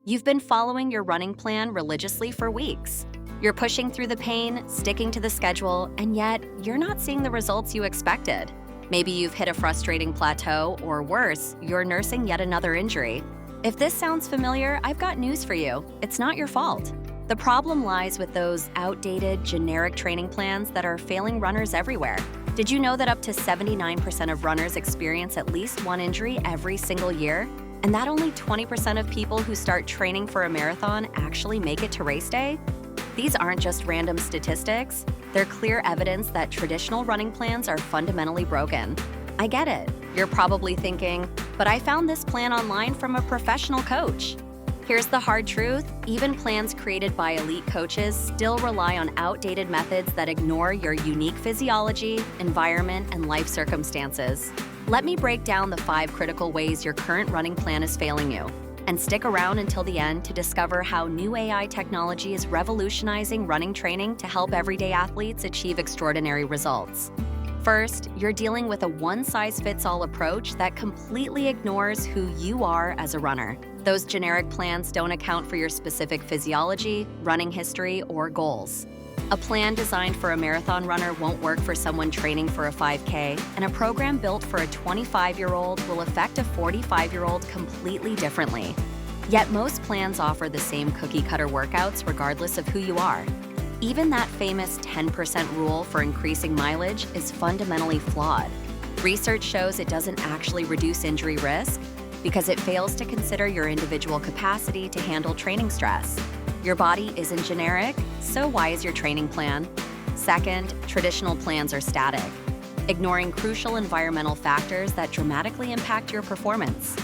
You've been following your running plan religiously for weeks. You're pushing through the pain, sticking to the schedule, and yet you're not seeing the results you expected. Maybe you've hit a frustrating plateau, or worse, you're nursing yet another injury. If this sounds familiar, I've got news for you. It's not your fault. The problem lies with those outdated, generic training plans that are failing runners everywhere. Did you know that up to 79% of runners experience at least one injury every single year? And that only 20% of people who start training for a marathon actually make it to race day? These aren't just random statistics. They're clear evidence that traditional running plans are fundamentally broken. I get it. You're probably thinking, but I found this plan online from a professional coach. Here's the hard truth. Even plans created by elite coaches still rely on outdated methods that ignore your unique physiology, environment, and life circumstances. Let me break down the 5 critical ways your current running plan is failing you. And stick around until the end to discover how new AI technology is revolutionizing running training to help everyday athletes achieve extraordinary results. First, you're dealing with a one-size-fits-all approach that completely ignores who you are as a runner. Those generic plans don't account for your specific physiology, running history, or goals. A plan designed for a marathon runner won't work for someone training for a 5K, and a program built for a 25-year-old will affect a 45-year-old completely differently. Yet most plans offer the same cookie-cutter workouts regardless of who you are. Even that famous 10% rule for increasing mileage is fundamentally flawed. Research shows it doesn't actually reduce injury risk because it fails to consider your individual capacity to handle training stress. Your body isn't generic, so why is your training plan? Second, traditional plans are static, ignoring crucial environmental factors that dramatically impact your performance.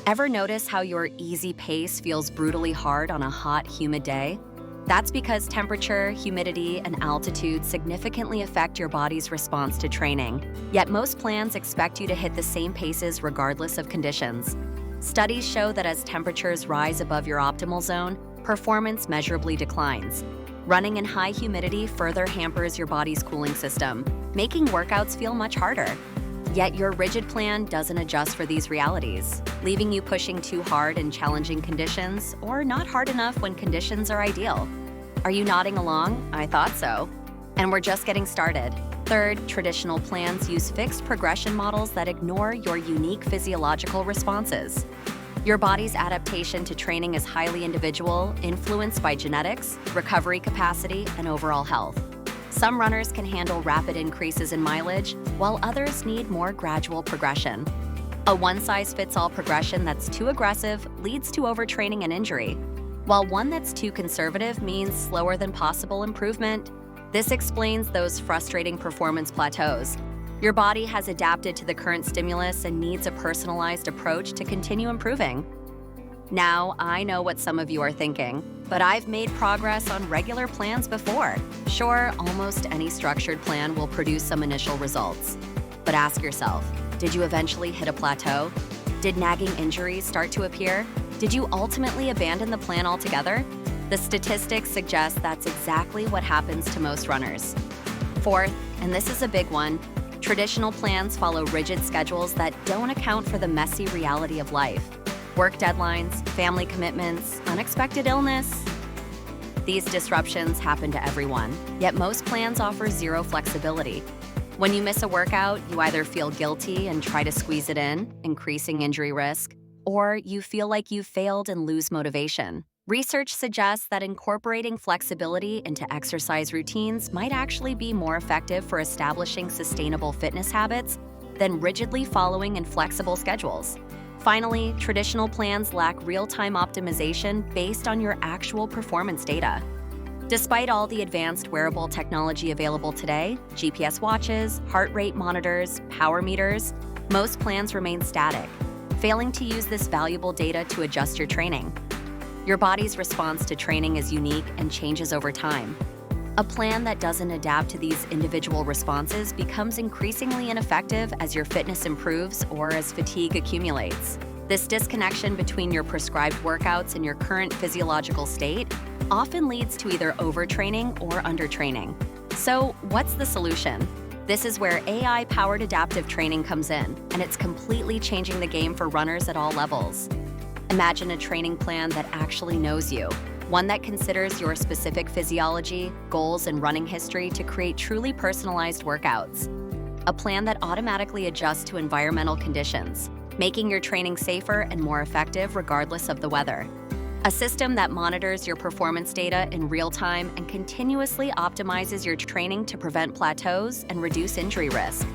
Ever notice how your easy pace feels brutally hard on a hot, humid day? That's because temperature, humidity, and altitude significantly affect your body's response to training. Yet most plans expect you to hit the same paces regardless of conditions. Studies show that as temperatures rise above your optimal zone, performance measurably declines. Running in high humidity further hampers your body's cooling system, making workouts feel much harder. Yet your rigid plan doesn't adjust for these realities, leaving you pushing too hard in challenging conditions or not hard enough when conditions are ideal. Are you nodding along? I thought so. And we're just getting started. Third, traditional plans use fixed progression models that ignore your unique physiological responses. Your body's adaptation to training is highly individual, influenced by genetics, recovery capacity, and overall health. Some runners can handle rapid increases in mileage, while others need more gradual progression. A one-size-fits-all progression that's too aggressive leads to overtraining and injury, while one that's too conservative means slower than possible improvement. This explains those frustrating performance plateaus. Your body has adapted to the current stimulus and needs a personalized approach to continue improving. Now, I know what some of you are thinking, but I've made progress on regular plans before. Sure, almost any structured plan will produce some initial results. But ask yourself, did you eventually hit a plateau? Did nagging injuries start to appear? Did you ultimately abandon the plan altogether? The statistics suggest that's exactly what happens to most runners. Fourth, and this is a big one, traditional plans follow rigid schedules that don't account for the messy reality of life. Work deadlines, family commitments, unexpected illness. These disruptions happen to everyone, yet most plans offer zero flexibility. When you miss a workout, you either feel guilty and try to squeeze it in, increasing injury risk, or you feel like you've failed and lose motivation. Research suggests that incorporating flexibility into exercise routines might actually be more effective for establishing sustainable fitness habits than rigidly following inflexible schedules. Finally, traditional plans lack real-time optimization based on your actual performance data. Despite all the advanced wearable technology available today, GPS watches, heart rate monitors, power meters, most plans remain static, failing to use this valuable data to adjust your training. Your body's response to training is unique and changes over time. A plan that doesn't adapt to these individual responses becomes increasingly ineffective as your fitness improves or as fatigue accumulates. This disconnection between your prescribed workouts and your current physiological state often leads to either overtraining or undertraining. So, what's the solution? This is where AI-powered adaptive training comes in, and it's completely changing the game for runners at all levels. Imagine a training plan that actually knows you, one that considers your specific physiology, goals, and running history to create truly personalized workouts. A plan that automatically adjusts to environmental conditions, making your training safer and more effective regardless of the weather. A system that monitors your performance data in real time and continuously optimizes your training to prevent plateaus and reduce injury risk.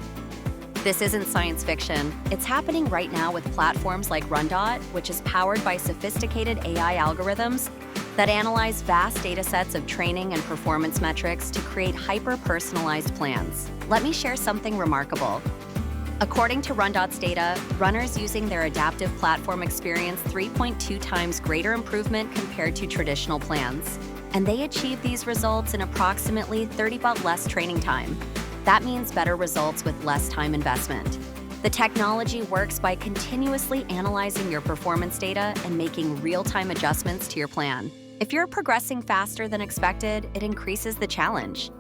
This isn't science fiction. It's happening right now with platforms like RunDot, which is powered by sophisticated AI algorithms that analyze vast data sets of training and performance metrics to create hyper-personalized plans. Let me share something remarkable. According to RunDot's data, runners using their adaptive platform experience 3.2 times greater improvement compared to traditional plans. And they achieve these results in approximately 30% less training time. That means better results with less time investment. The technology works by continuously analyzing your performance data and making real-time adjustments to your plan. If you're progressing faster than expected, it increases the challenge.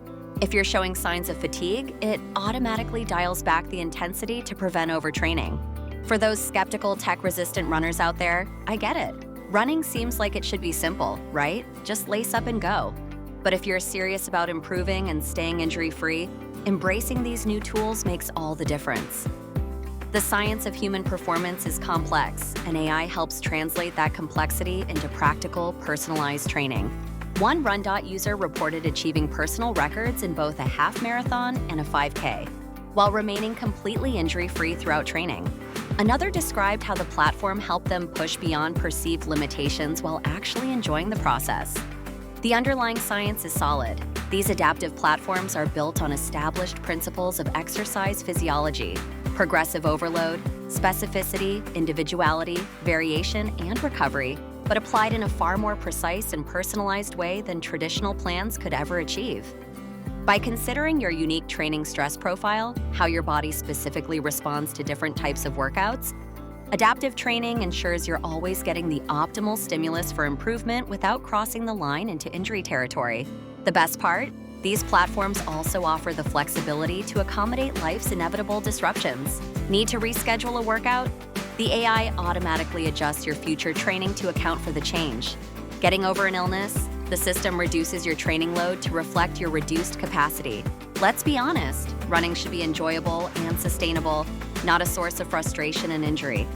If you're showing signs of fatigue, it automatically dials back the intensity to prevent overtraining. For those skeptical, tech-resistant runners out there, I get it. Running seems like it should be simple, right? Just lace up and go. But if you're serious about improving and staying injury-free, embracing these new tools makes all the difference. The science of human performance is complex, and AI helps translate that complexity into practical, personalized training. One RunDot user reported achieving personal records in both a half marathon and a 5K, while remaining completely injury-free throughout training. Another described how the platform helped them push beyond perceived limitations while actually enjoying the process. The underlying science is solid. These adaptive platforms are built on established principles of exercise physiology, progressive overload, specificity, individuality, variation, and recovery, but applied in a far more precise and personalized way than traditional plans could ever achieve. By considering your unique training stress profile, how your body specifically responds to different types of workouts, adaptive training ensures you're always getting the optimal stimulus for improvement without crossing the line into injury territory. The best part? These platforms also offer the flexibility to accommodate life's inevitable disruptions. Need to reschedule a workout? The AI automatically adjusts your future training to account for the change. Getting over an illness? The system reduces your training load to reflect your reduced capacity. Let's be honest, running should be enjoyable and sustainable, not a source of frustration and injury.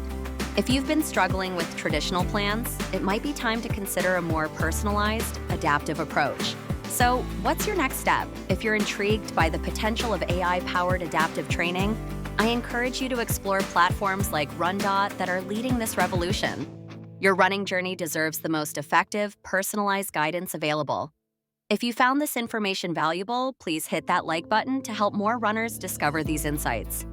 If you've been struggling with traditional plans, it might be time to consider a more personalized, adaptive approach. So, what's your next step? If you're intrigued by the potential of AI-powered adaptive training, I encourage you to explore platforms like RunDot that are leading this revolution. Your running journey deserves the most effective, personalized guidance available. If you found this information valuable, please hit that like button to help more runners discover these insights.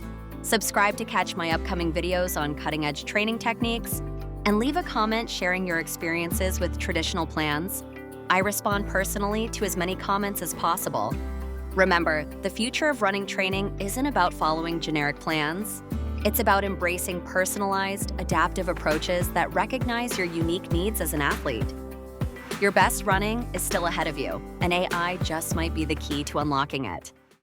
Subscribe to catch my upcoming videos on cutting-edge training techniques, and leave a comment sharing your experiences with traditional plans. I respond personally to as many comments as possible. Remember, the future of running training isn't about following generic plans. It's about embracing personalized, adaptive approaches that recognize your unique needs as an athlete. Your best running is still ahead of you, and AI just might be the key to unlocking it.